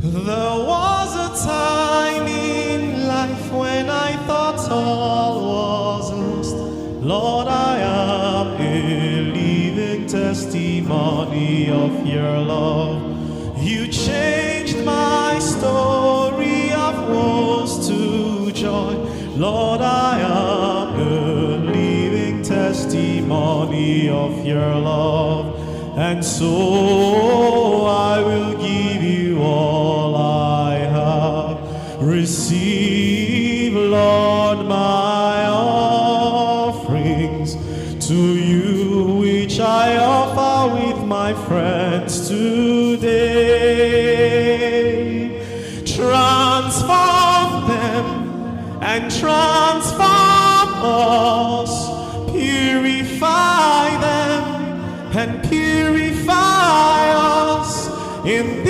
There was a time in life when I thought all was lost. Lord, I am a living testimony of your love. You changed my story of woes to joy. Lord, I am a living testimony of your love. And so I will give you all I have. Receive, Lord, my offerings to you, which I offer with my friends today. Transform them and transform us. Purify them and purify us in